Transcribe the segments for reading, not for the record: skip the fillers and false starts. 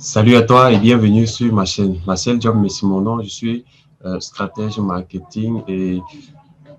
Salut à toi et bienvenue sur ma chaîne. Marcel Job Messi, mon nom. Je suis stratège marketing et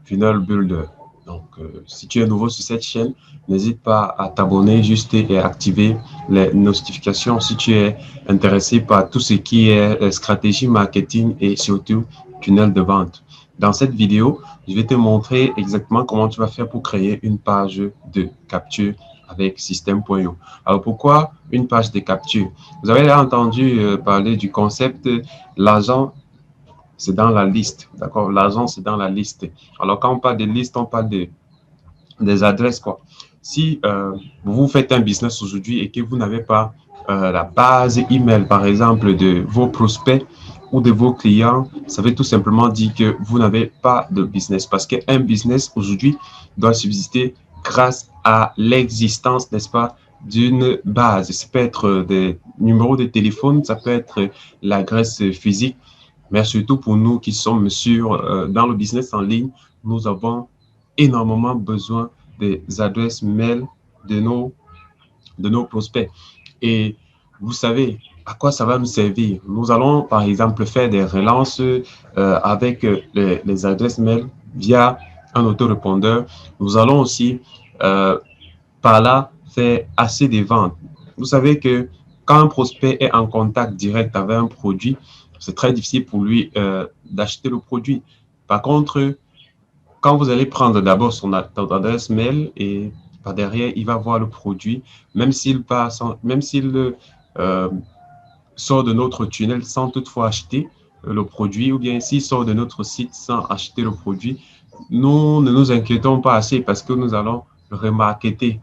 funnel builder. Donc, si tu es nouveau sur cette chaîne, n'hésite pas à t'abonner juste et activer les notifications si tu es intéressé par tout ce qui est stratégie marketing et surtout tunnel de vente. Dans cette vidéo, je vais te montrer exactement comment tu vas faire pour créer une page de capture avec System.io. Alors, pourquoi une page de capture? Vous avez entendu parler du concept l'argent, c'est dans la liste. D'accord? L'argent, c'est dans la liste. Alors, quand on parle de liste, on parle des adresses, quoi. Si vous faites un business aujourd'hui et que vous n'avez pas la base email, par exemple, de vos prospects ou de vos clients, ça veut tout simplement dire que vous n'avez pas de business. Parce qu'un business aujourd'hui doit subsister grâce à l'existence, n'est-ce pas, d'une base. Ça peut être des numéros de téléphone, ça peut être l'adresse physique, mais surtout pour nous qui sommes dans le business en ligne, nous avons énormément besoin des adresses mail de nos prospects. Et vous savez à quoi ça va nous servir? Nous allons, par exemple, faire des relances avec les adresses mail via un autorépondeur. Nous allons aussi, euh, par là, faire assez de ventes. Vous savez que quand un prospect est en contact direct avec un produit, c'est très difficile pour lui d'acheter le produit. Par contre, quand vous allez prendre d'abord son adresse mail et par derrière, il va voir le produit, même s'il euh, sort de notre tunnel sans toutefois acheter le produit, ou bien s'il sort de notre site sans acheter le produit, nous ne nous inquiétons pas assez parce que nous allons remarketer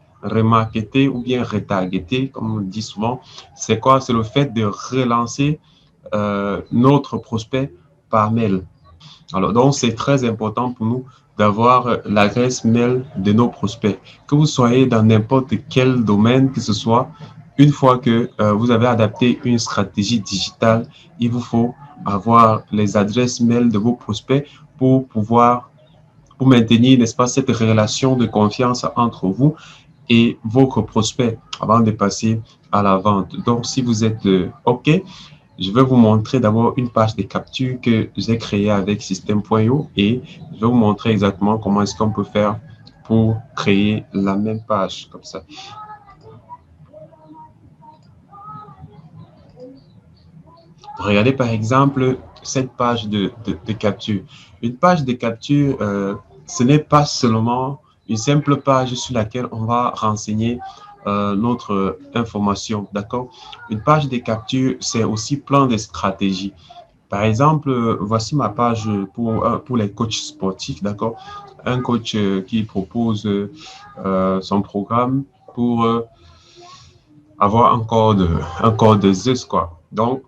ou bien retargeter, comme on dit souvent. C'est quoi? C'est le fait de relancer notre prospect par mail. Alors, donc, c'est très important pour nous d'avoir l'adresse mail de nos prospects. Que vous soyez dans n'importe quel domaine que ce soit, une fois que vous avez adapté une stratégie digitale, il vous faut avoir les adresses mail de vos prospects pour maintenir, n'est-ce pas, cette relation de confiance entre vous et votre prospect avant de passer à la vente. Donc, si vous êtes OK, je vais vous montrer d'abord une page de capture que j'ai créée avec System.io et je vais vous montrer exactement comment est-ce qu'on peut faire pour créer la même page comme ça. Regardez par exemple cette page de capture. Une page de capture, ce n'est pas seulement une simple page sur laquelle on va renseigner notre information, d'accord? Une page de capture, c'est aussi plein de stratégies. Par exemple, voici ma page pour les coachs sportifs, d'accord? Un coach qui propose son programme pour avoir un corps de Zeus, quoi. Donc,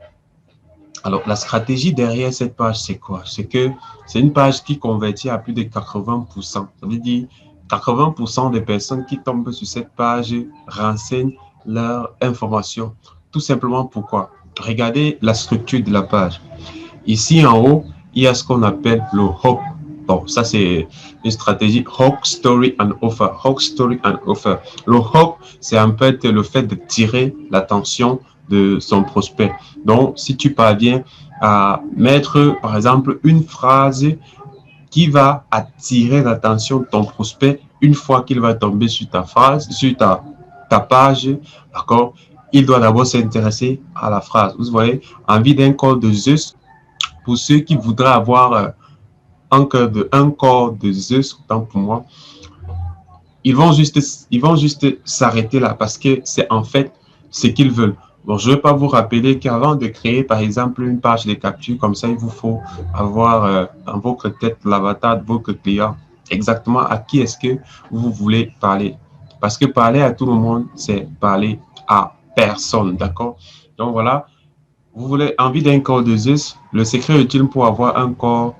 alors, la stratégie derrière cette page, c'est quoi? C'est que c'est une page qui convertit à plus de 80%. Ça veut dire 80% des personnes qui tombent sur cette page renseignent leur information. Tout simplement pourquoi? Regardez la structure de la page. Ici en haut, il y a ce qu'on appelle le hook. Bon, ça c'est une stratégie hook, story and offer. Hook, story and offer. Le hook, c'est en fait le fait de tirer l'attention de son prospect. Donc, si tu parviens à mettre, par exemple, une phrase qui va attirer l'attention de ton prospect une fois qu'il va tomber sur ta phrase, sur ta page, d'accord, il doit d'abord s'intéresser à la phrase. Vous voyez, envie d'un call de Zeus, pour ceux qui voudraient avoir un corps de Zeus, autant pour moi, ils vont juste s'arrêter là parce que c'est en fait ce qu'ils veulent. Bon, je ne vais pas vous rappeler qu'avant de créer, par exemple, une page de capture comme ça, il vous faut avoir dans votre tête l'avatar de votre client. Exactement à qui est-ce que vous voulez parler. Parce que parler à tout le monde, c'est parler à personne, d'accord? Donc voilà, vous voulez envie d'un corps de Zeus, le secret utile pour avoir un corps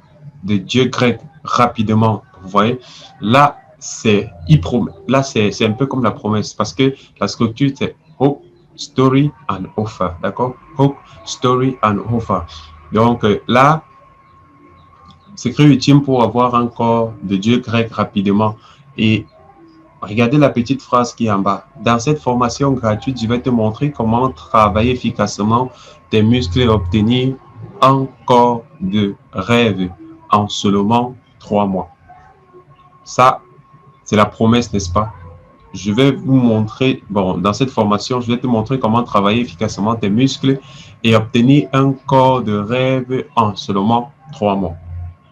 de dieu grec rapidement. Vous voyez, là, là, c'est un peu comme la promesse parce que la structure, c'est hope, story and offer. D'accord? Hope, story and offer. Donc là, secret utile pour avoir un corps de dieu grec rapidement. Et regardez la petite phrase qui est en bas. Dans cette formation gratuite, je vais te montrer comment travailler efficacement tes muscles et obtenir un corps de rêve en seulement 3 mois. Ça, c'est la promesse, n'est-ce pas? Je vais vous montrer, bon, dans cette formation, je vais te montrer comment travailler efficacement tes muscles et obtenir un corps de rêve en seulement 3 mois.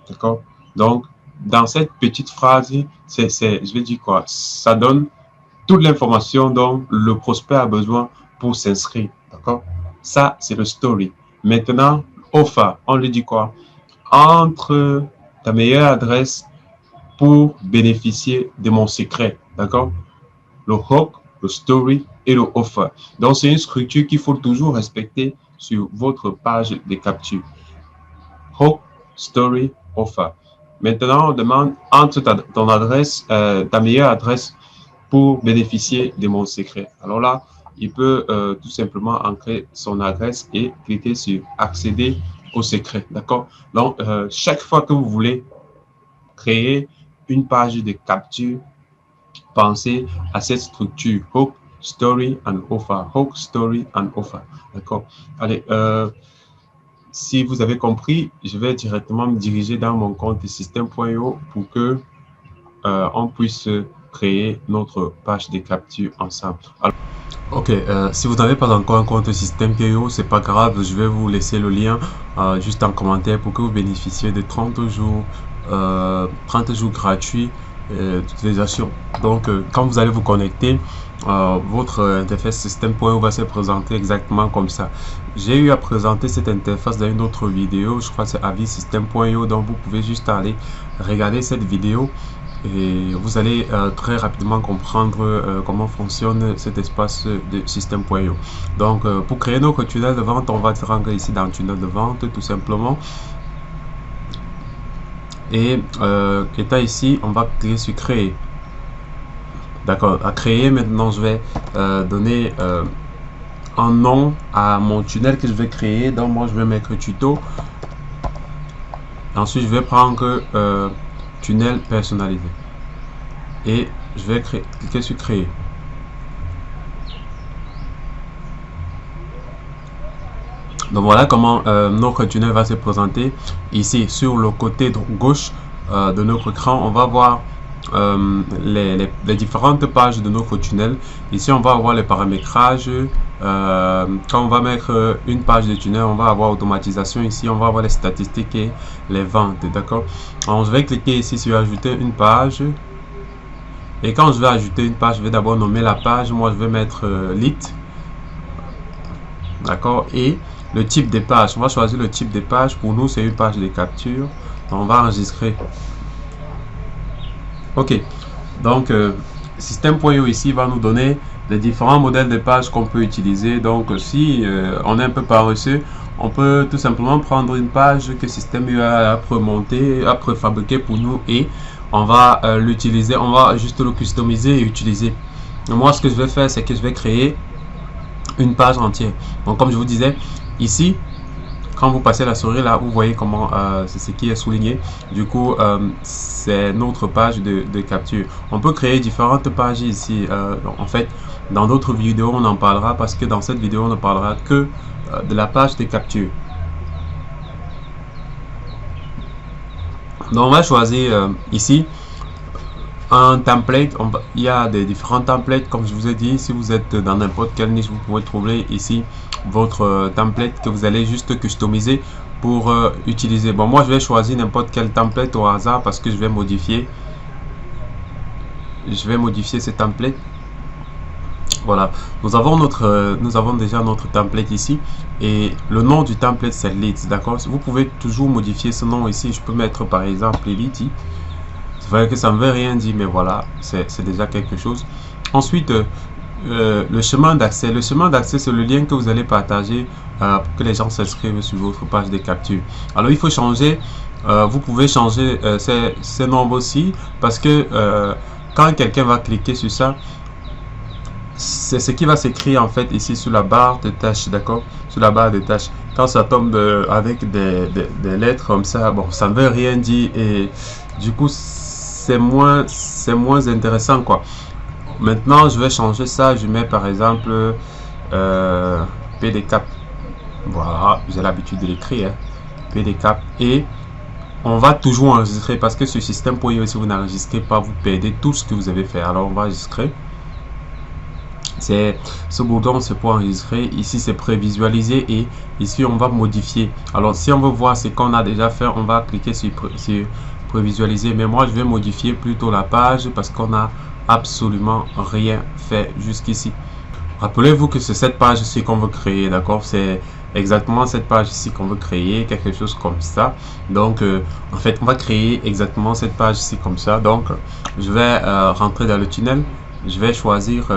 D'accord? Donc, dans cette petite phrase, je vais dire quoi? Ça donne toute l'information dont le prospect a besoin pour s'inscrire. D'accord? Ça, c'est le story. Maintenant, offer, on lui dit quoi? Entre ta meilleure adresse pour bénéficier de mon secret. D'accord? Le hook, le story et le offer. Donc, c'est une structure qu'il faut toujours respecter sur votre page de capture. Hook, story, offer. Maintenant, on demande entre ton adresse, ta meilleure adresse pour bénéficier de mon secret. Alors là, il peut tout simplement entrer son adresse et cliquer sur accéder au secret. D'accord? Donc, chaque fois que vous voulez créer une page de capture, pensez à cette structure hook, story and offer. Hook, story and offer. D'accord? Allez, si vous avez compris, je vais directement me diriger dans mon compte système.io pour que on puisse créer notre page de capture ensemble. Alors, ok, si vous n'avez pas encore un compte système.io, c'est pas grave, je vais vous laisser le lien juste en commentaire pour que vous bénéficiez de 30 jours gratuits d'utilisation. Donc, quand vous allez vous connecter, votre interface système.io va se présenter exactement comme ça. J'ai eu à présenter cette interface dans une autre vidéo, je crois que c'est avis système.io, donc vous pouvez juste aller regarder cette vidéo et vous allez très rapidement comprendre comment fonctionne cet espace de système.io. Donc, pour créer notre tunnel de vente, on va se rendre ici dans le tunnel de vente tout simplement. Et étant ici, on va cliquer sur créer. D'accord, à créer, maintenant je vais donner un nom à mon tunnel que je vais créer. Donc moi je vais mettre tuto. Ensuite je vais prendre tunnel personnalisé. Et je vais cliquer sur créer. Donc voilà comment notre tunnel va se présenter. Ici sur le côté gauche de notre écran, on va voir les différentes pages de notre tunnel. Ici on va avoir les paramétrages. Quand on va mettre une page de tunnel, on va avoir automatisation. Ici on va avoir les statistiques et les ventes. D'accord. Alors je vais cliquer ici sur ajouter une page. Et quand je vais ajouter une page, je vais d'abord nommer la page. Moi je vais mettre lead. D'accord. Et le type de page, on va choisir le type de page. Pour nous c'est une page de capture. On va enregistrer. Ok, donc système.io ici va nous donner les différents modèles de pages qu'on peut utiliser. Donc si on est un peu paresseux, on peut tout simplement prendre une page que système.io a prémonté, a préfabriqué pour nous et on va l'utiliser, on va juste le customiser et utiliser. Moi ce que je vais faire, c'est que je vais créer une page entière. Donc comme je vous disais, ici quand vous passez la souris là, vous voyez comment c'est ce qui est souligné. Du coup, c'est notre page de capture. On peut créer différentes pages ici. En fait, dans d'autres vidéos, on en parlera parce que dans cette vidéo, on ne parlera que de la page de capture. Donc, on va choisir ici un template. Il y a des différents templates, comme je vous ai dit. Si vous êtes dans n'importe quelle niche, vous pouvez trouver ici votre template que vous allez juste customiser pour utiliser. Bon, moi je vais choisir n'importe quel template au hasard parce que je vais modifier ce template. Voilà, nous avons déjà notre template ici et le nom du template c'est leads. D'accord, vous pouvez toujours modifier ce nom ici. Je peux mettre par exemple lead. C'est vrai que ça ne veut rien dire, mais voilà, c'est déjà quelque chose. Ensuite, le chemin d'accès. Le chemin d'accès, c'est le lien que vous allez partager pour que les gens s'inscrivent sur votre page de capture. Alors, il faut changer. Vous pouvez changer ces nombres aussi parce que quand quelqu'un va cliquer sur ça, c'est ce qui va s'écrire en fait ici sur la barre de tâches, d'accord, sur la barre de tâches. Quand ça tombe avec des lettres comme ça, bon, ça ne veut rien dire et du coup c'est moins intéressant quoi. maintenant, je vais changer ça. Je mets par exemple PDCAP. Voilà, j'ai l'habitude de l'écrire. Hein. PDCAP. Et on va toujours enregistrer parce que ce système pour si vous n'enregistrez pas, vous perdez tout ce que vous avez fait. Alors, on va enregistrer. C'est ce bouton, c'est pour enregistrer. Ici, c'est prévisualiser et ici, on va modifier. Alors, si on veut voir ce qu'on a déjà fait, on va cliquer sur prévisualiser. Mais moi, je vais modifier plutôt la page parce qu'on a absolument rien fait jusqu'ici. Rappelez-vous que c'est cette page ici qu'on veut créer, d'accord? C'est exactement cette page ici qu'on veut créer, quelque chose comme ça. Donc, en fait, on va créer exactement cette page ici comme ça. Donc, je vais rentrer dans le tunnel. Je vais choisir...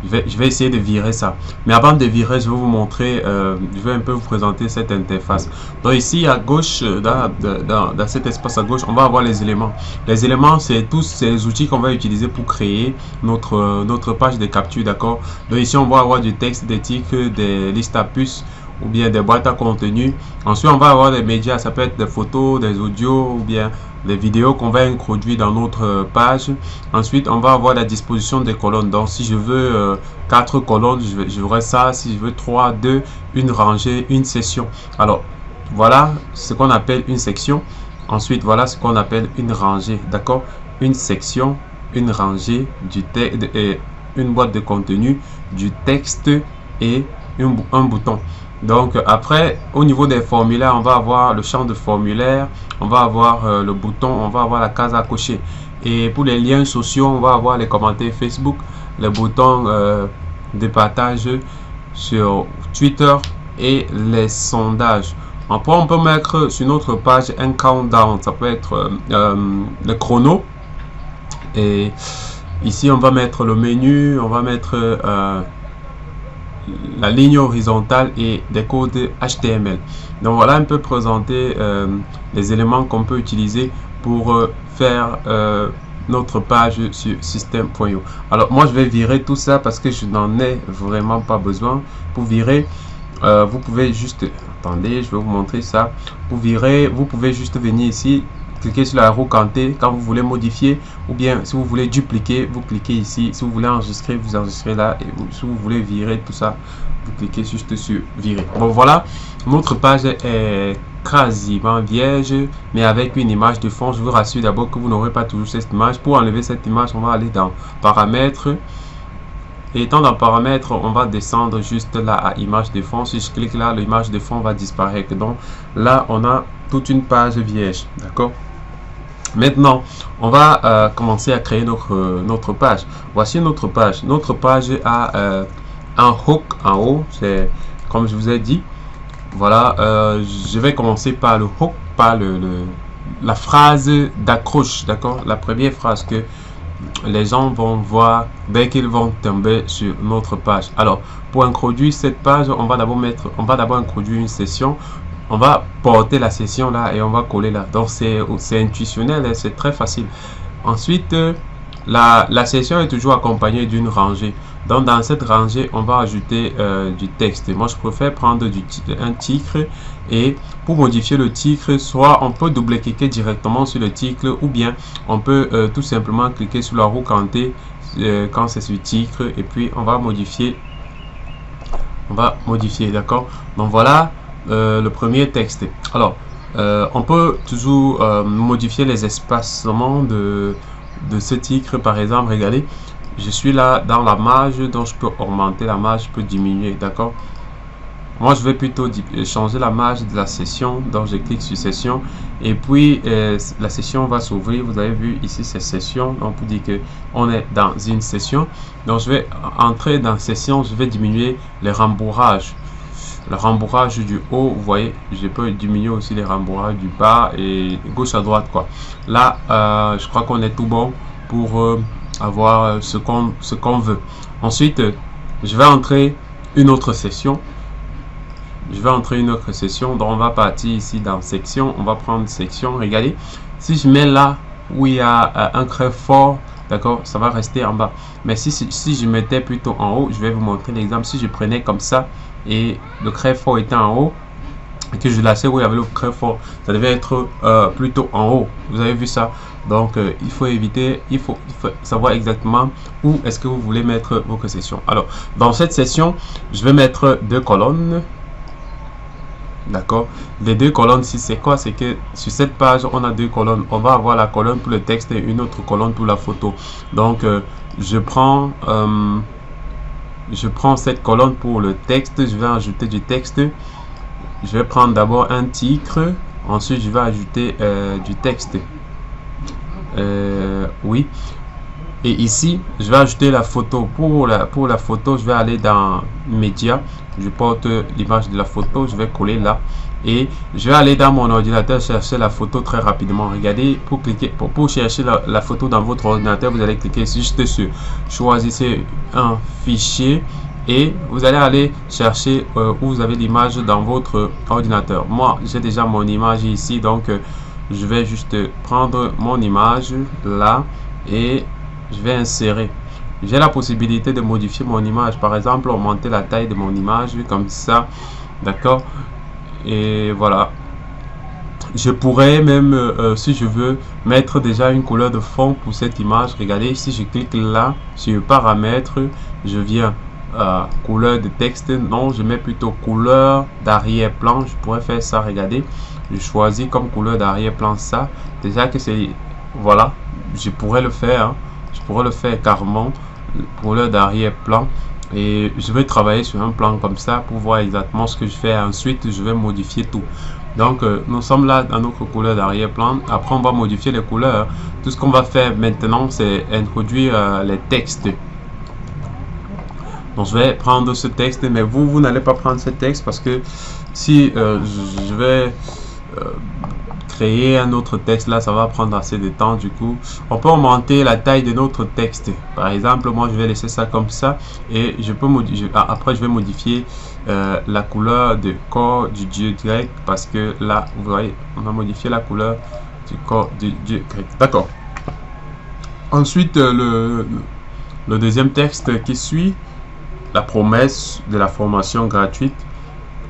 je vais essayer de virer ça. Mais avant de virer, je vais vous montrer, je vais un peu vous présenter cette interface. Donc ici à gauche, dans cet espace à gauche, on va avoir les éléments. Les éléments, c'est tous ces outils qu'on va utiliser pour créer notre page de capture, d'accord? Donc ici, on va avoir du texte, des titres, des listes à puces ou bien des boîtes à contenu. Ensuite, on va avoir des médias, ça peut être des photos, des audios ou bien des vidéos qu'on va introduire dans notre page. Ensuite, on va avoir la disposition des colonnes. Donc, si je veux 4 colonnes, j'aurai ça. Si je veux 3, 2, une rangée, une section. Alors, voilà ce qu'on appelle une section. Ensuite, voilà ce qu'on appelle une rangée. D'accord? Une section, une rangée, du texte et une boîte de contenu, du texte et un bouton. Donc après, au niveau des formulaires, on va avoir le champ de formulaire, on va avoir le bouton, on va avoir la case à cocher. Et pour les liens sociaux, on va avoir les commentaires Facebook, les boutons de partage sur Twitter et les sondages. Après, on peut mettre sur notre page un countdown, ça peut être le chrono. Et ici, on va mettre le menu, on va mettre... la ligne horizontale et des codes HTML. Donc voilà un peu présenter les éléments qu'on peut utiliser pour faire notre page sur système.io. Alors moi je vais virer tout ça parce que je n'en ai vraiment pas besoin. Pour virer, vous pouvez juste, attendez, je vais vous montrer ça. Pour virer, vous pouvez juste venir ici, cliquez sur la roue cantée quand vous voulez modifier, ou bien si vous voulez dupliquer, vous cliquez ici. Si vous voulez enregistrer, vous enregistrez là, et si vous voulez virer tout ça, vous cliquez juste sur virer. Bon voilà, notre page est quasiment vierge, mais avec une image de fond. Je vous rassure d'abord que vous n'aurez pas toujours cette image. Pour enlever cette image, on va aller dans paramètres. Et étant dans paramètres, on va descendre juste là à image de fond. Si je clique là, l'image de fond va disparaître. Donc là, on a toute une page vierge, d'accord? Maintenant, on va commencer à créer notre page. Voici notre page. Notre page a un hook en haut, c'est comme je vous ai dit. Voilà, je vais commencer par le hook, par la phrase d'accroche, d'accord? La première phrase que les gens vont voir dès qu'ils vont tomber sur notre page. Alors, pour introduire cette page, on va d'abord introduire une session. On va porter la session là et on va coller là. Donc c'est intuitionnel, c'est très facile. Ensuite, la session est toujours accompagnée d'une rangée. Donc dans cette rangée, on va ajouter du texte. Moi, je préfère prendre un titre, et pour modifier le titre, soit on peut double-cliquer directement sur le titre, ou bien on peut tout simplement cliquer sur la roue cantée quand c'est sur titre, et puis on va modifier. D'accord? Donc voilà le premier texte. Alors, on peut toujours modifier les espacements de ce titre. Par exemple, regardez, je suis là dans la marge, donc je peux augmenter la marge, je peux diminuer, d'accord? Moi, je vais plutôt changer la marge de la session, donc je clique sur session, et puis la session va s'ouvrir. Vous avez vu ici, c'est session, donc pour dire que on est dans une session. Donc je vais entrer dans session, je vais diminuer les rembourrages. Le rembourrage du haut, vous voyez, je peux diminuer aussi les rembourrages du bas et gauche à droite, quoi. Là, je crois qu'on est tout bon pour avoir ce qu'on veut. Ensuite, je vais entrer une autre session. Donc on va partir ici dans section. On va prendre section. Regardez, si je mets là où il y a un trait fort, d'accord, ça va rester en bas. Mais si je mettais plutôt en haut, je vais vous montrer l'exemple. Si je prenais comme ça et le trait fort était en haut, et que je lâchais où il y avait le très fort, ça devait être plutôt en haut. Vous avez vu ça? Donc il faut éviter, il faut savoir exactement où est-ce que vous voulez mettre vos sessions. Alors dans cette session, je vais mettre 2 colonnes. D'accord. Les 2 colonnes, si c'est quoi? C'est que sur cette page, on a 2 colonnes. On va avoir la colonne pour le texte et une autre colonne pour la photo. Donc je prends cette colonne pour le texte. Je vais ajouter du texte. Je vais prendre d'abord un titre, ensuite je vais ajouter du texte. Oui. Et ici, je vais ajouter la photo. Pour la photo, je vais aller dans Média. Je porte l'image de la photo, je vais coller là. Et je vais aller dans mon ordinateur chercher la photo très rapidement. Regardez, pour cliquer, pour chercher la photo dans votre ordinateur, vous allez cliquer juste sur choisissez un fichier. Et vous allez aller chercher où vous avez l'image dans votre ordinateur. Moi, j'ai déjà mon image ici, donc je vais juste prendre mon image là et je vais insérer. J'ai la possibilité de modifier mon image, par exemple augmenter la taille de mon image comme ça, d'accord. Et voilà, je pourrais même si je veux mettre déjà une couleur de fond pour cette image. Regardez, si je clique là sur paramètres, je viens couleur de texte, non, je mets plutôt couleur d'arrière-plan. Je pourrais faire ça, regardez, je choisis comme couleur d'arrière-plan ça, déjà que c'est, voilà, je pourrais le faire, hein. Je pourrais le faire carrément, couleur d'arrière-plan, et je vais travailler sur un plan comme ça pour voir exactement ce que je fais. Ensuite je vais modifier tout. Donc nous sommes là dans notre couleur d'arrière-plan. Après on va modifier les couleurs. Tout ce qu'on va faire maintenant, c'est introduire les textes. Donc je vais prendre ce texte, mais vous n'allez pas prendre ce texte parce que si je vais créer un autre texte là, ça va prendre assez de temps. Du coup, on peut augmenter la taille de notre texte. Par exemple, moi je vais laisser ça comme ça et je peux modifier. Après, je vais modifier la couleur de corps du dieu grec parce que là, vous voyez, on a modifié la couleur du corps du dieu grec. D'accord. Ensuite, le deuxième texte qui suit, la promesse de la formation gratuite.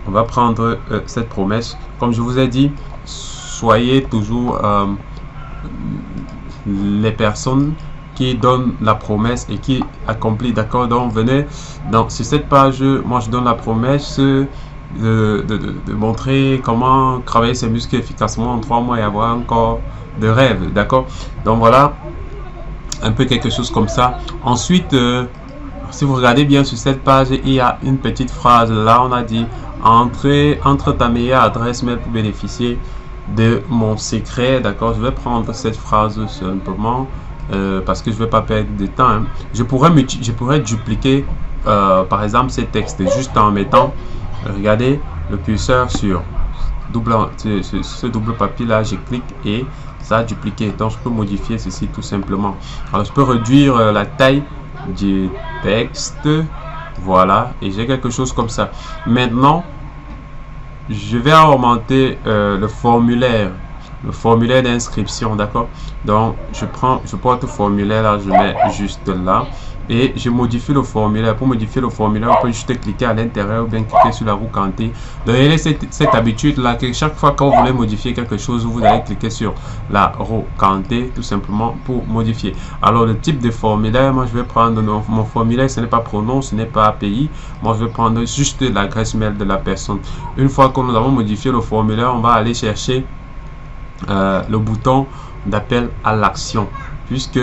On va prendre cette promesse. Comme je vous ai dit, soyez toujours les personnes qui donnent la promesse et qui accomplissent. D'accord? Donc venez sur cette page, moi je donne la promesse de montrer comment travailler ses muscles efficacement en 3 mois et avoir un corps de rêve. D'accord? Donc voilà, un peu quelque chose comme ça. Ensuite, si vous regardez bien sur cette page, il y a une petite phrase. Là, on a dit entre ta meilleure adresse mail pour bénéficier de mon secret. D'accord, je vais prendre cette phrase simplement parce que je ne vais pas perdre de temps. Hein. Je pourrais dupliquer par exemple ces textes juste en mettant, regardez, le curseur sur ce double papier là. Je clique et ça a dupliqué. Donc, je peux modifier ceci tout simplement. Alors, je peux réduire la taille du texte, voilà, et j'ai quelque chose comme ça. Maintenant je vais augmenter le formulaire d'inscription. D'accord, donc je porte le formulaire là, je mets juste là et je modifie le formulaire. Pour modifier le formulaire, on peut juste cliquer à l'intérieur ou bien cliquer sur la roue cantée. Donc il y a cette habitude là que chaque fois quand vous voulez modifier quelque chose, vous allez cliquer sur la roue cantée tout simplement pour modifier. Alors le type de formulaire, moi je vais prendre mon formulaire, ce n'est pas pronom, ce n'est pas pays. Moi je vais prendre juste l'adresse mail de la personne. Une fois que nous avons modifié le formulaire, on va aller chercher le bouton d'appel à l'action, puisque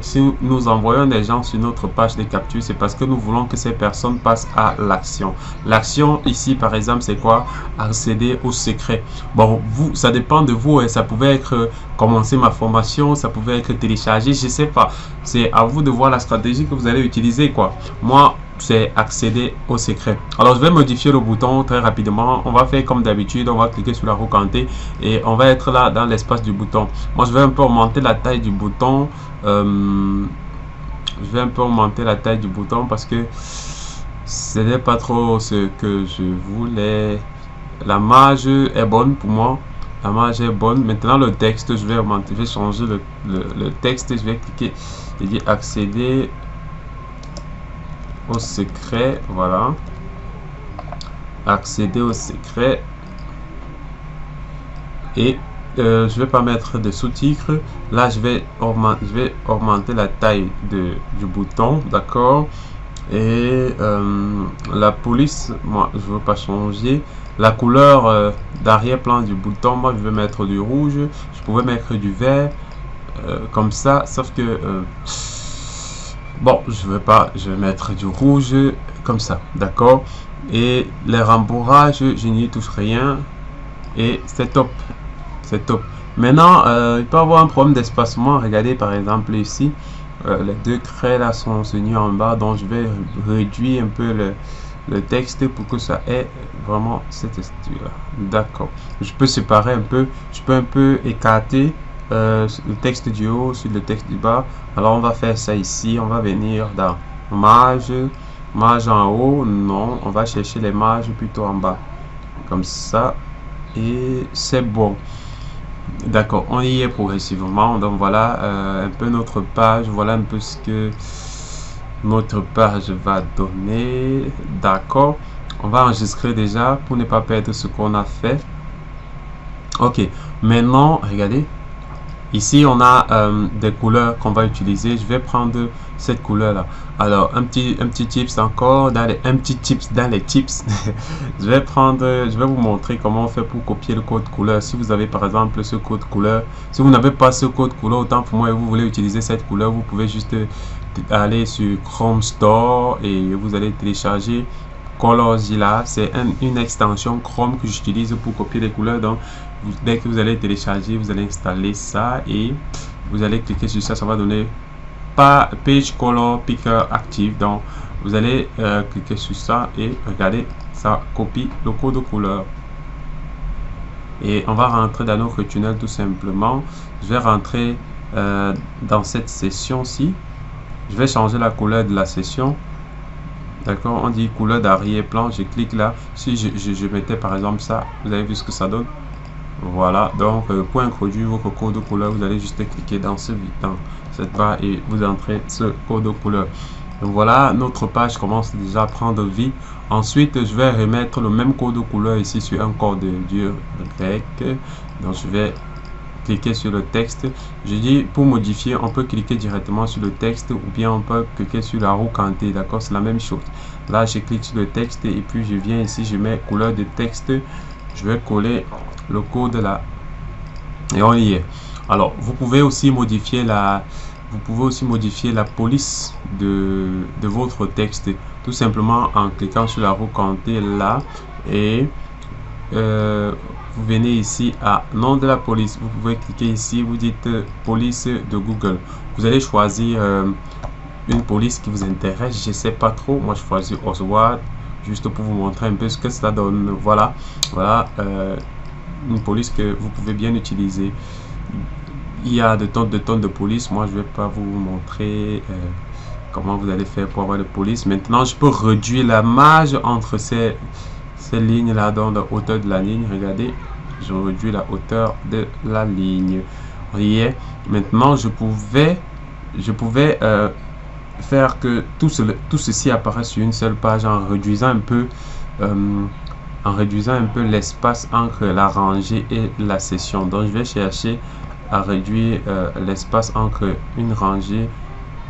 si nous envoyons des gens sur notre page de capture, c'est parce que nous voulons que ces personnes passent à l'action. L'action ici par exemple, c'est quoi? Accéder au secret. Bon, vous, ça dépend de vous, et ça pouvait être commencer ma formation, ça pouvait être télécharger, je sais pas, c'est à vous de voir la stratégie que vous allez utiliser quoi. Moi c'est accéder au secret. Alors je vais modifier le bouton très rapidement. On va faire comme d'habitude, on va cliquer sur la roue cantée et on va être là dans l'espace du bouton. Moi je vais un peu augmenter la taille du bouton. Je vais un peu augmenter la taille du bouton parce que ce n'est pas trop ce que je voulais. La marge est bonne pour moi. La marge est bonne. Maintenant le texte, je vais augmenter, je vais changer le texte. Je vais cliquer et dire accéder au secret. Voilà, accéder au secret. Et je vais pas mettre de sous-titres. Là, je vais augmenter la taille du bouton, d'accord. Et la police, moi, je veux pas changer. La couleur d'arrière-plan du bouton, moi, je vais mettre du rouge. Je pouvais mettre du vert, comme ça, sauf que bon, je veux pas, je vais mettre du rouge comme ça, d'accord. Et les rembourrages, je n'y touche rien et c'est top, c'est top. Maintenant, il peut y avoir un problème d'espacement. Regardez par exemple ici, les deux craies là sont tenues en bas, donc je vais réduire un peu le texte pour que ça ait vraiment cette texture là. D'accord. Je peux séparer un peu, je peux un peu écarter le texte du haut sur le texte du bas. Alors on va faire ça ici, on va venir dans marge, marge en haut, non, on va chercher les marges plutôt en bas, comme ça, et c'est bon. D'accord, on y est progressivement. Donc voilà un peu notre page, voilà un peu ce que notre page va donner. D'accord, on va enregistrer déjà pour ne pas perdre ce qu'on a fait. Ok, maintenant regardez, ici on a des couleurs qu'on va utiliser. Je vais prendre cette couleur là. Alors un petit tips encore dans les, un petit tips dans les tips. je vais vous montrer comment on fait pour copier le code couleur. Si vous avez par exemple ce code couleur, si vous n'avez pas ce code couleur, autant pour moi et vous voulez utiliser cette couleur, vous pouvez juste aller sur Chrome Store et vous allez télécharger Colorzilla. C'est une extension Chrome que j'utilise pour copier les couleurs. Donc dès que vous allez télécharger, vous allez installer ça et vous allez cliquer sur ça, ça va donner Page Color Picker Active. Donc vous allez cliquer sur ça et regardez, ça copie le code de couleur. Et on va rentrer dans notre tunnel tout simplement. Je vais rentrer dans cette session-ci. Je vais changer la couleur de la session. D'accord, on dit couleur d'arrière-plan. Je clique là. Si je mettais par exemple ça, vous avez vu ce que ça donne. Voilà, donc pour introduire votre code de couleur, vous allez juste cliquer dans cette barre et vous entrez ce code de couleur. Donc voilà, notre page commence déjà à prendre vie. Ensuite, je vais remettre le même code de couleur ici sur un code dur grec. Donc je vais cliquer sur le texte. Je dis pour modifier, on peut cliquer directement sur le texte ou bien on peut cliquer sur la roue cantée. D'accord, c'est la même chose. Là, je clique sur le texte et puis je viens ici, je mets couleur de texte. Je vais coller le code là et on y est. Alors vous pouvez aussi modifier la police de votre texte tout simplement en cliquant sur la roue cantée là et vous venez ici à nom de la police. Vous pouvez cliquer ici, vous dites police de Google. Vous allez choisir une police qui vous intéresse. Je sais pas trop, moi je choisis Oswald juste pour vous montrer un peu ce que ça donne. Voilà, une police que vous pouvez bien utiliser. Il y a de tonnes de police. Moi je vais pas vous montrer comment vous allez faire pour avoir de police. Maintenant je peux réduire la marge entre ces lignes là dans la hauteur de la ligne. Regardez, je réduis la hauteur de la ligne. Vous voyez, maintenant je pouvais faire que tout ceci apparaisse sur une seule page en réduisant un peu l'espace entre la rangée et la session. Donc je vais chercher à réduire l'espace entre une rangée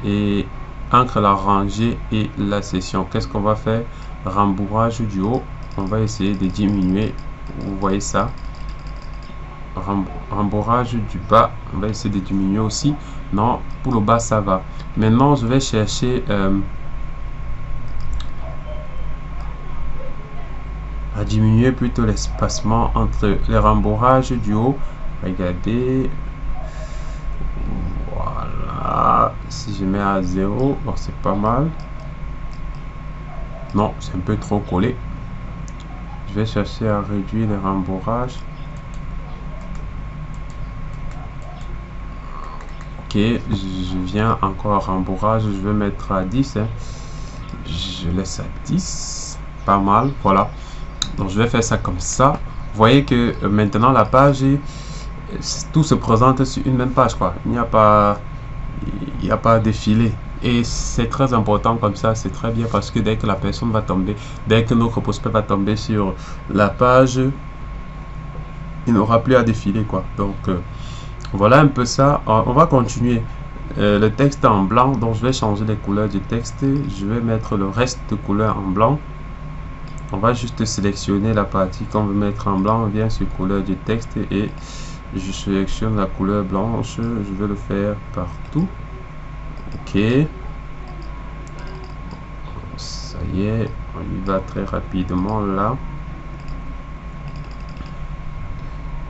et entre la rangée et la session. Qu'est-ce qu'on va faire? Rembourrage du haut, on va essayer de diminuer. Vous voyez ça? Rembourrage du bas, on va essayer de diminuer aussi. Non, pour le bas ça va. Maintenant je vais chercher à diminuer plutôt l'espacement entre les rembourrages du haut. Regardez, voilà, si je mets à 0, bon, c'est pas mal. Non, c'est un peu trop collé. Je vais chercher à réduire les rembourrages. Ok, je viens encore à rembourrage, je vais mettre à 10. Je laisse à 10, pas mal, voilà. Donc je vais faire ça comme ça. Vous voyez que maintenant la page, tout se présente sur une même page, quoi. Il n'y a pas défilé. Et c'est très important comme ça, c'est très bien parce que dès que la personne va tomber, dès que notre prospect va tomber sur la page, il n'aura plus à défiler quoi. Donc voilà un peu ça. On va continuer. Le texte en blanc, donc je vais changer les couleurs du texte. Je vais mettre le reste de couleurs en blanc. On va juste sélectionner la partie qu'on veut mettre en blanc. On vient sur couleur du texte et je sélectionne la couleur blanche. Je vais le faire partout. Ok. Ça y est, on y va très rapidement là.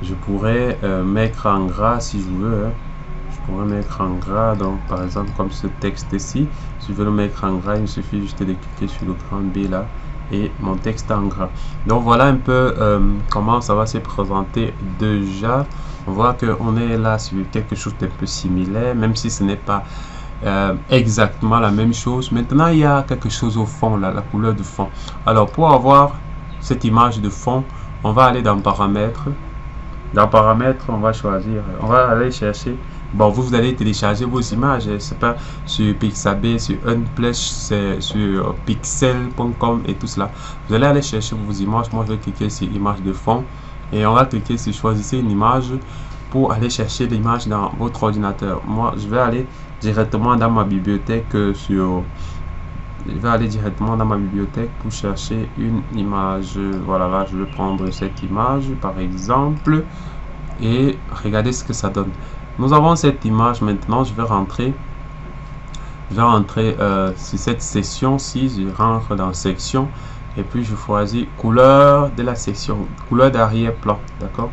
Je pourrais mettre en gras si je veux. Je pourrais mettre en gras, donc par exemple comme ce texte ici. Si je veux le mettre en gras, il suffit juste de cliquer sur le grand B là et mon texte en gras. Donc voilà un peu comment ça va se présenter déjà. On voit qu'on est là sur quelque chose d'un peu similaire, même si ce n'est pas exactement la même chose. Maintenant il y a quelque chose au fond là, la couleur de fond. Alors pour avoir cette image de fond, on va aller dans paramètres. Dans paramètres, on va choisir, on va aller chercher. Bon, vous allez télécharger vos images, c'est pas sur Pixabay, sur Unsplash, c'est sur pixel.com et tout cela. Vous allez aller chercher vos images. Moi, je vais cliquer sur image de fond et on va cliquer sur choisir une image pour aller chercher l'image dans votre ordinateur. Moi, je vais aller directement dans ma bibliothèque je vais aller directement dans ma bibliothèque pour chercher une image. Voilà, là, je vais prendre cette image, par exemple, et regardez ce que ça donne. Nous avons cette image. Maintenant, je vais rentrer sur cette section-ci. Je rentre dans section, et puis je choisis couleur de la section, couleur d'arrière-plan, d'accord?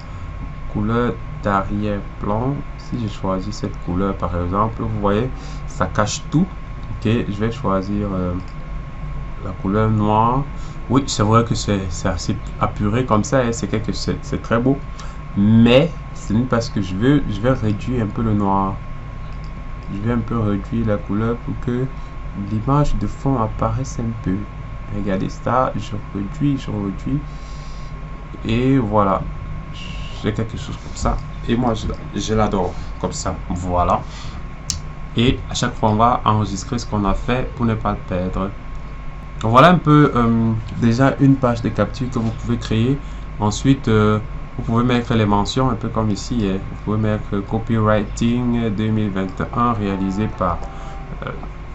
Couleur d'arrière-plan. Si je choisis cette couleur, par exemple, vous voyez, ça cache tout. Ok, je vais choisir la couleur noire. Oui, c'est vrai que c'est assez apuré comme ça, c'est très beau, mais ce n'est pas ce que je veux. Je vais réduire un peu le noir. Je vais un peu réduire la couleur pour que l'image de fond apparaisse un peu. Regardez ça, je réduis, et voilà, j'ai quelque chose comme ça, et moi je l'adore comme ça. Voilà. Et à chaque fois, on va enregistrer ce qu'on a fait pour ne pas le perdre. Donc voilà un peu déjà une page de capture que vous pouvez créer. Ensuite, vous pouvez mettre les mentions, un peu comme ici. Vous pouvez mettre copywriting 2021 réalisé par...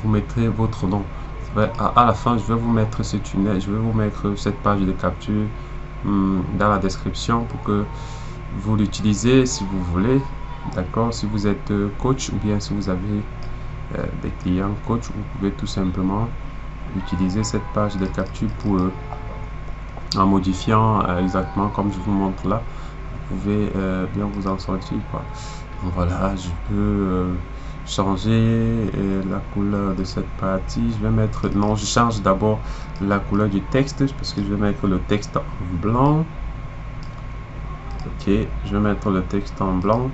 vous mettrez votre nom. À la fin, je vais vous mettre ce tunnel. Je vais vous mettre cette page de capture dans la description pour que vous l'utilisez si vous voulez. D'accord, si vous êtes coach ou bien si vous avez des clients coach, vous pouvez tout simplement utiliser cette page de capture pour en modifiant exactement comme je vous montre là, vous pouvez bien vous en sortir quoi. Voilà, je peux changer la couleur de cette partie. Je vais mettre, non, je change d'abord la couleur du texte parce que je vais mettre le texte en blanc. Ok, je vais mettre le texte en blanc.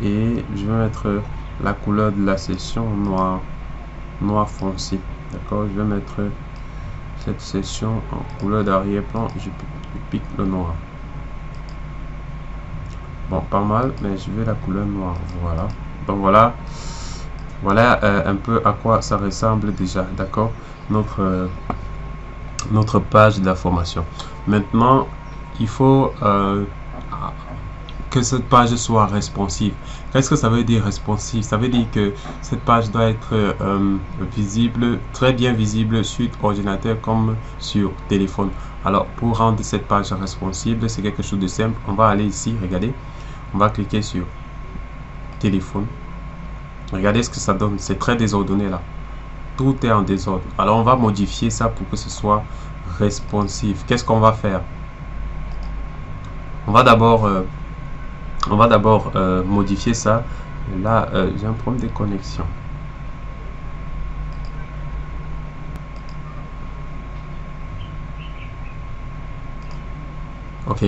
Et je vais mettre la couleur de la section noir foncé. D'accord, je vais mettre cette section en couleur d'arrière-plan. Je pique le noir. Bon, pas mal, mais je vais la couleur noire. Voilà. Donc voilà, un peu à quoi ça ressemble déjà. D'accord, notre page de la formation. Maintenant, il faut que cette page soit responsive. Qu'est-ce que ça veut dire responsive? Ça veut dire que cette page doit être visible, très bien visible sur ordinateur comme sur téléphone. Alors pour rendre cette page responsive, c'est quelque chose de simple. On va aller ici, regardez, on va cliquer sur téléphone. Regardez ce que ça donne, c'est très désordonné là. Tout est en désordre. Alors on va modifier ça pour que ce soit responsive. Qu'est-ce qu'on va faire? On va d'abord modifier ça. Là, j'ai un problème de connexion. Ok.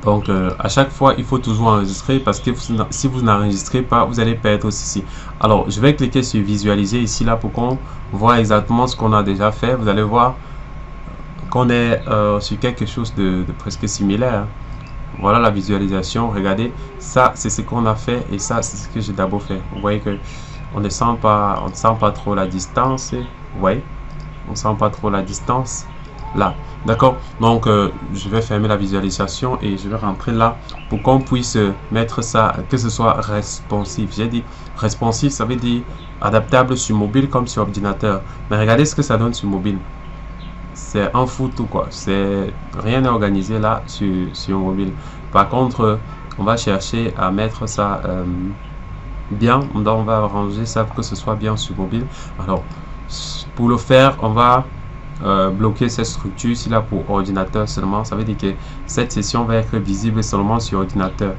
Donc, à chaque fois, il faut toujours enregistrer parce que si vous n'enregistrez pas, vous allez perdre ceci. Alors, je vais cliquer sur visualiser ici, là, pour qu'on voit exactement ce qu'on a déjà fait. Vous allez voir qu'on est sur quelque chose de presque similaire. Voilà la visualisation. Regardez, ça c'est ce qu'on a fait et ça c'est ce que j'ai d'abord fait. Vous voyez que on ne sent pas trop la distance. Vous voyez, on sent pas trop la distance. là. D'accord? Donc, je vais fermer la visualisation et je vais rentrer là pour qu'on puisse mettre ça, que ce soit responsive. J'ai dit responsive, ça veut dire adaptable sur mobile comme sur ordinateur. Mais regardez ce que ça donne sur mobile. C'est un foutu quoi. C'est rien n'est organisé là sur mobile. Par contre, on va chercher à mettre ça bien. Donc, on va arranger ça pour que ce soit bien sur mobile. Alors, pour le faire, on va bloquer cette structure ici là pour ordinateur seulement. Ça veut dire que cette session va être visible seulement sur ordinateur.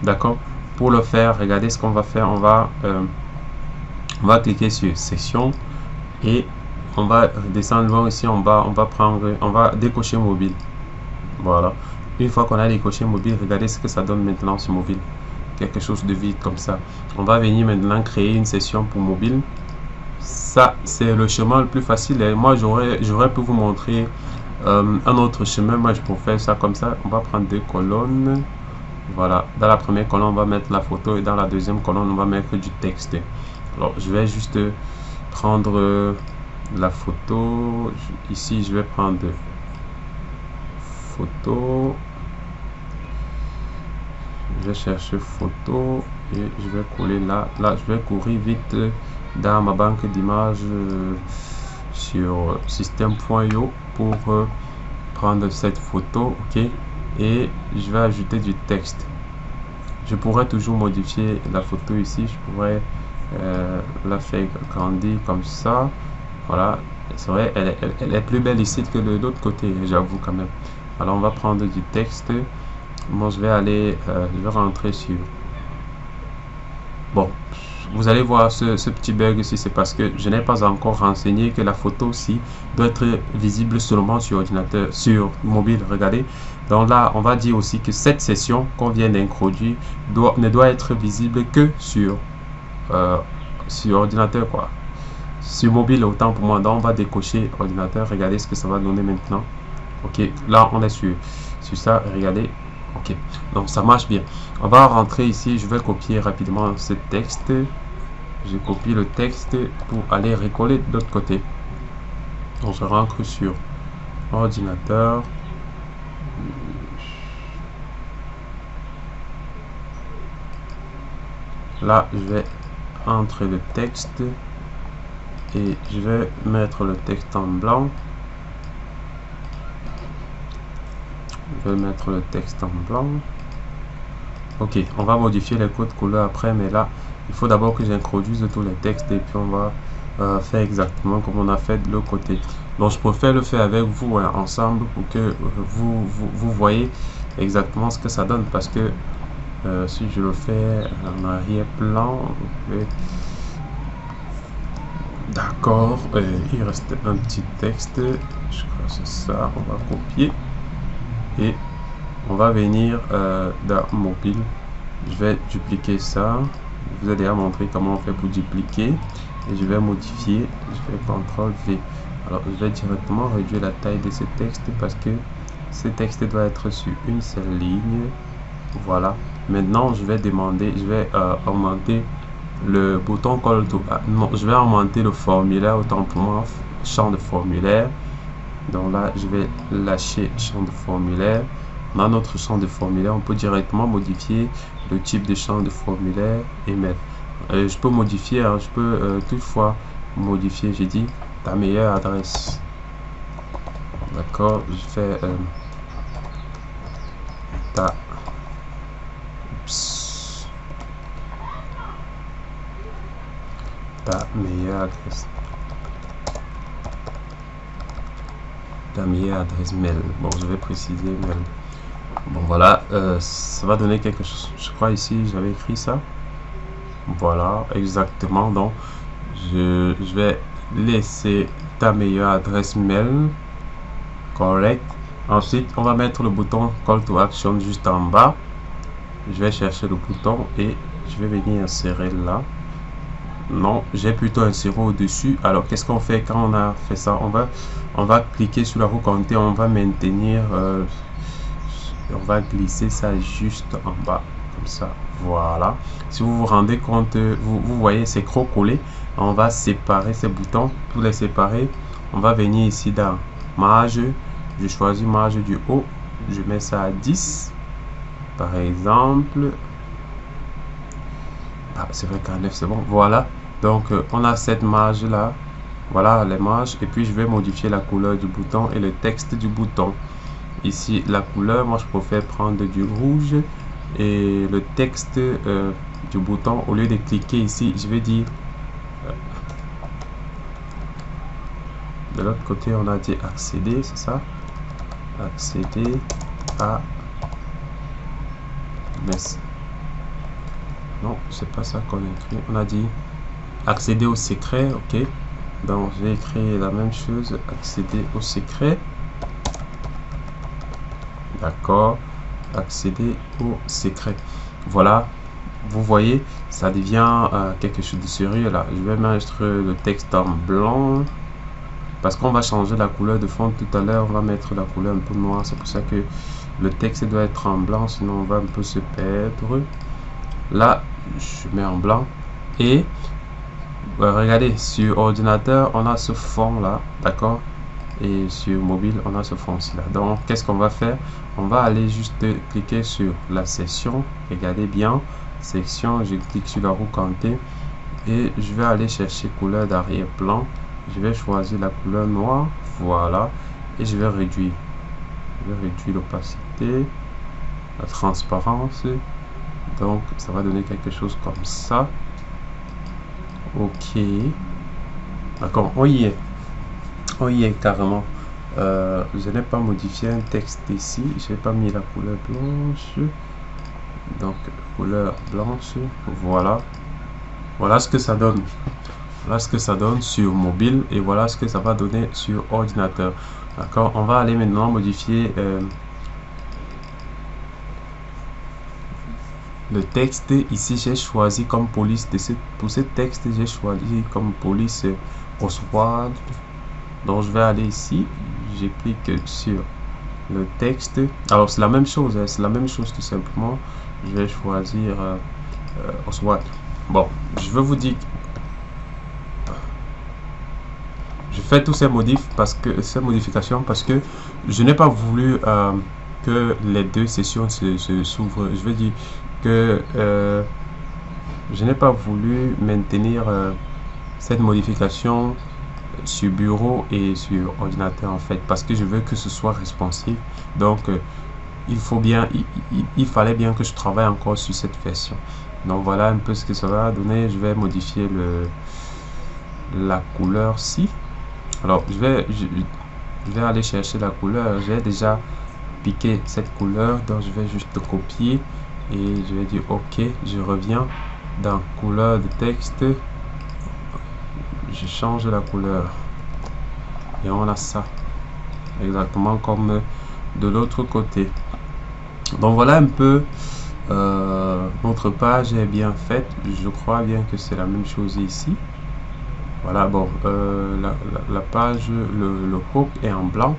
D'accord? Pour le faire, regardez ce qu'on va faire. On va cliquer sur session et on va descendre ici en bas. On va décocher mobile. Voilà. Une fois qu'on a décoché mobile, regardez ce que ça donne maintenant sur mobile. Quelque chose de vide comme ça. On va venir maintenant créer une session pour mobile. Ça, c'est le chemin le plus facile. Et moi, j'aurais pu vous montrer un autre chemin. Moi, je peux faire ça comme ça. On va prendre deux colonnes. Voilà. Dans la première colonne, on va mettre la photo. Et dans la deuxième colonne, on va mettre du texte. Alors, je vais juste prendre la photo. Ici, je vais prendre photo. Je vais chercher photo et je vais coller là. Là, je vais courir vite dans ma banque d'images sur système.io pour prendre cette photo. Ok, et je vais ajouter du texte. Je pourrais toujours modifier la photo ici. Je pourrais la faire grandir comme ça. Voilà, c'est vrai, elle est plus belle ici que de l'autre côté, j'avoue quand même. Alors, on va prendre du texte. Moi, je vais aller, je vais rentrer sur. Bon, vous allez voir ce petit bug ici, c'est parce que je n'ai pas encore renseigné que la photo aussi doit être visible seulement sur ordinateur, sur mobile. Regardez. Donc là, on va dire aussi que cette session qu'on vient d'introduire ne doit être visible que sur ordinateur, quoi. Sur mobile, autant pour moi. Donc, on va décocher ordinateur. Regardez ce que ça va donner maintenant. Ok, là, on est sur ça. Regardez. Ok, donc ça marche bien. On va rentrer ici. Je vais copier rapidement ce texte. Je copie le texte pour aller recoller de l'autre côté. Donc je rentre sur ordinateur. Là, je vais entrer le texte et je vais mettre le texte en blanc. Je vais mettre le texte en blanc. Ok, on va modifier les codes couleurs après, mais là, il faut d'abord que j'introduise tous les textes et puis on va faire exactement comme on a fait de l'autre côté. Donc, je préfère le faire avec vous ensemble pour que vous voyez exactement ce que ça donne, parce que si je le fais en arrière-plan, d'accord, il reste un petit texte, je crois que c'est ça, on va copier. Et on va venir dans mobile. Je vais dupliquer ça. Je vous ai déjà montré comment on fait pour dupliquer. Et je vais modifier. Je vais CTRL V. Alors, je vais directement réduire la taille de ce texte parce que ce texte doit être sur une seule ligne. Voilà. Maintenant, je vais demander, je vais augmenter le bouton Call to Action. Non, je vais augmenter le formulaire, autant pour moi, champ de formulaire. Donc là, je vais lâcher champ de formulaire. Dans notre champ de formulaire, on peut directement modifier le type de champ de formulaire et mettre. Je peux modifier, hein, je peux toutefois modifier, j'ai dit, ta meilleure adresse. D'accord, je fais ta meilleure adresse. Ta meilleure adresse mail. Bon, je vais préciser mail. Bon, voilà, ça va donner quelque chose. Je crois ici, j'avais écrit ça. Voilà, exactement. Donc, je vais laisser ta meilleure adresse mail. Correct. Ensuite, on va mettre le bouton Call to Action juste en bas. Je vais chercher le bouton et je vais venir insérer là. Non, j'ai plutôt inséré au-dessus. Alors, qu'est-ce qu'on fait quand on a fait ça? On va cliquer sur la roue comptée, on va maintenir, on va glisser ça juste en bas, comme ça. Voilà. Si vous vous rendez compte, vous voyez, c'est collé. On va séparer ces boutons. Pour les séparer, on va venir ici dans marge, je choisis marge du haut, je mets ça à 10 par exemple. C'est vrai qu'à 9 c'est bon, voilà. Donc on a cette marge là, voilà les marges, et puis je vais modifier la couleur du bouton et le texte du bouton. Ici la couleur, moi je préfère prendre du rouge, et le texte du bouton, au lieu de cliquer ici, je vais dire de l'autre côté, on a dit accéder, c'est ça, accéder à non, c'est pas ça qu'on a écrit, on a dit accéder au secret. Ok, donc j'ai écrit la même chose, accéder au secret. D'accord, accéder au secret. Voilà, vous voyez, ça devient quelque chose de sérieux là. Je vais mettre le texte en blanc parce qu'on va changer la couleur de fond tout à l'heure. On va mettre la couleur un peu noire, c'est pour ça que le texte doit être en blanc, sinon on va un peu se perdre. Là je mets en blanc, et regardez, sur ordinateur on a ce fond là, d'accord, et sur mobile on a ce fond ci là. Donc qu'est-ce qu'on va faire? On va aller juste cliquer sur la section, regardez bien, section, je clique sur la roue cantée et je vais aller chercher couleur d'arrière-plan. Je vais choisir la couleur noire, voilà, et je vais réduire l'opacité, la transparence. Donc ça va donner quelque chose comme ça. Ok, d'accord, on y est carrément. Je n'ai pas modifié un texte ici, je n'ai pas mis la couleur blanche, donc couleur blanche, voilà ce que ça donne. Voilà ce que ça donne sur mobile, et voilà ce que ça va donner sur ordinateur. D'accord, on va aller maintenant modifier le texte. Ici j'ai choisi comme police pour ce texte, j'ai choisi comme police Oswald. Donc je vais aller ici, je clique sur le texte. Alors c'est la même chose, hein, c'est la même chose tout simplement. Je vais choisir Oswald. Bon, je veux vous dire, je fais tous ces modifications parce que je n'ai pas voulu que les deux sessions s'ouvrent. Je veux dire que je n'ai pas voulu maintenir cette modification sur bureau et sur ordinateur en fait, parce que je veux que ce soit responsive. Donc il fallait bien que je travaille encore sur cette version. Donc voilà un peu ce que ça va donner. Je vais modifier la couleur ci. Alors je vais aller chercher la couleur. J'ai déjà piqué cette couleur, donc je vais juste copier et je vais dire ok. Je reviens dans couleur de texte, je change la couleur et on a ça exactement comme de l'autre côté. Donc voilà un peu, notre page est bien faite. Je crois bien que c'est la même chose ici. Voilà, bon, la page, le hook est en blanc.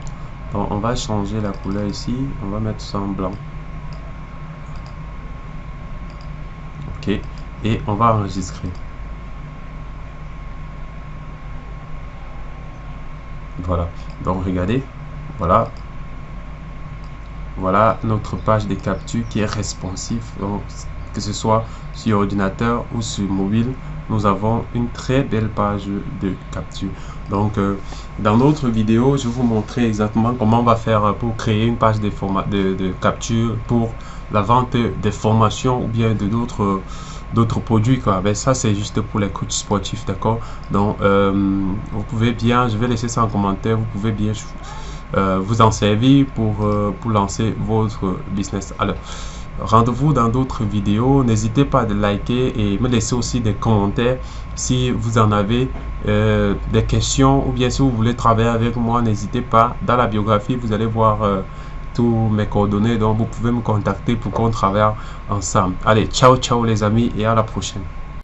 Donc on va changer la couleur ici, on va mettre ça en blanc. Ok, et on va enregistrer. Voilà, donc regardez, voilà notre page de capture qui est responsive. Donc que ce soit sur ordinateur ou sur mobile, nous avons une très belle page de capture. Donc dans notre vidéo, je vais vous montrer exactement comment on va faire pour créer une page de capture pour la vente des formations ou bien de d'autres produits quoi. Ben ça c'est juste pour les coachs sportifs, d'accord. Donc vous pouvez bien, je vais laisser ça en commentaire, vous pouvez bien vous en servir pour lancer votre business. Alors rendez-vous dans d'autres vidéos, n'hésitez pas à liker et me laisser aussi des commentaires si vous en avez des questions, ou bien si vous voulez travailler avec moi, n'hésitez pas. Dans la biographie vous allez voir tous mes coordonnées, donc vous pouvez me contacter pour qu'on travaille ensemble. Allez, ciao ciao les amis, et à la prochaine.